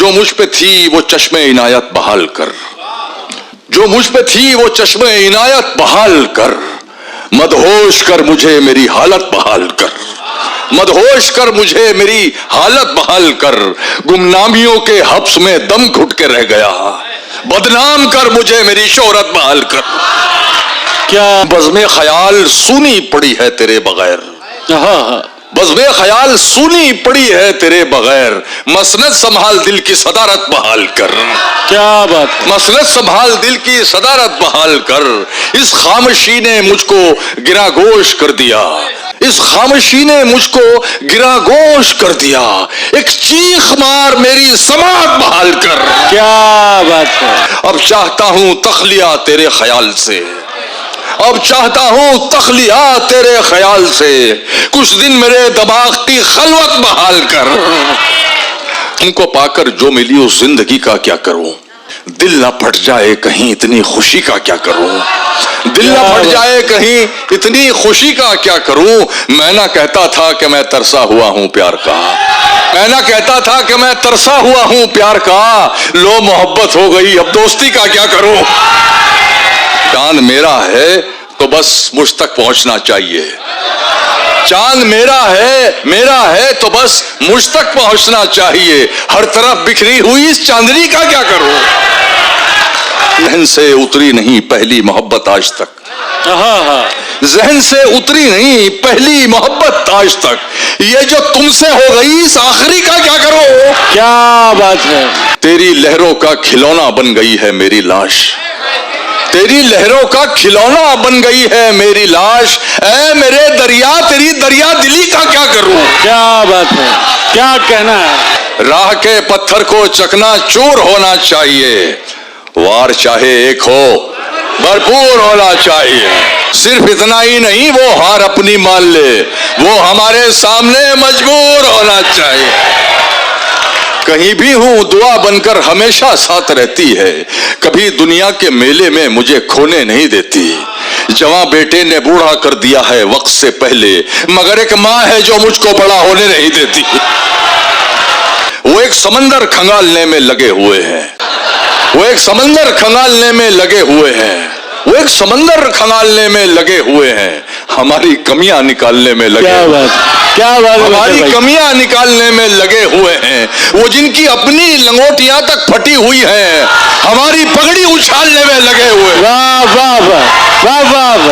जो मुझ पे थी वो चश्मे इनायत बहाल कर, जो मुझ पे थी वो चश्मे इनायत बहाल कर, मदहोश कर मुझे मेरी हालत बहाल कर, मदहोश कर मुझे मेरी हालत बहाल कर, गुमनामियों के हब्स में दम घुट के रह गया, बदनाम कर मुझे मेरी शोहरत बहाल कर। क्या बज़्मे ख्याल सूनी पड़ी है तेरे बगैर, बज़्मे ख्याल सूनी पड़ी है तेरे बगैर, मसनद संभाल दिल की सदारत बहाल कर। क्या बात, मसनद संभाल दिल की सदारत बहाल कर। इस खामोशी ने मुझको गिरागोश कर दिया, इस खामोशी ने मुझको गिरागोश कर दिया, एक चीख मार मेरी समात बहाल कर। क्या बात है। अब चाहता हूं तखलिया तेरे ख्याल से, अब चाहता हूं तखलिया तेरे ख्याल से, कुछ दिन मेरे दिमाग की खलवत बहाल कर। तुमको पाकर जो मिली उस जिंदगी का क्या करूं, दिल ना फट जाए कहीं इतनी खुशी का क्या करूं, दिल ना फट जाए कहीं इतनी खुशी का क्या करूं। मैं ना कहता था कि मैं तरसा हुआ हूं प्यार का, मैं ना कहता था कि मैं तरसा हुआ हूं प्यार का, लो मोहब्बत हो गई अब दोस्ती का क्या करूं। चांद मेरा है तो बस मुझ तक पहुंचना चाहिए, चांद मेरा है तो बस मुझ तक पहुंचना चाहिए, हर तरफ बिखरी हुई इस चांदनी का क्या करूं। जहन से उतरी नहीं पहली मोहब्बत आज तक, जहन से उतरी नहीं पहली मोहब्बत आज तक, ये जो तुमसे हो गई इस आखिरी का क्या करूं। क्या बात है। तेरी लहरों का खिलौना बन गई है मेरी लाश, तेरी लहरों का खिलौना बन गई है मेरी लाश, ऐ मेरे दरिया तेरी दरिया दिली का क्या करूं। क्या बात है, क्या कहना है। राह के पत्थर को चकना चूर होना चाहिए, वार चाहे एक हो भरपूर होना चाहिए, सिर्फ इतना ही नहीं वो हार अपनी मान ले, वो हमारे सामने मजबूर होना चाहिए। कहीं भी हूं दुआ बनकर हमेशा साथ रहती है, कभी दुनिया के मेले में मुझे खोने नहीं देती, जवां बेटे ने बूढ़ा कर दिया है वक्त से पहले, मगर एक माँ है जो मुझको बड़ा होने नहीं देती। वो एक समंदर खंगालने में लगे हुए हैं, वो एक समंदर खंगालने में लगे हुए हैं, वो एक समंदर खंगालने में लगे हुए हैं, हमारी कमियां निकालने में लगे। क्या बात, क्या बात, हमारी कमियां निकालने में लगे हुए हैं, वो जिनकी अपनी लंगोटियां तक फटी हुई हैं, हमारी पगड़ी उछालने में लगे हुए। वाह वाह वाह वाह वाह।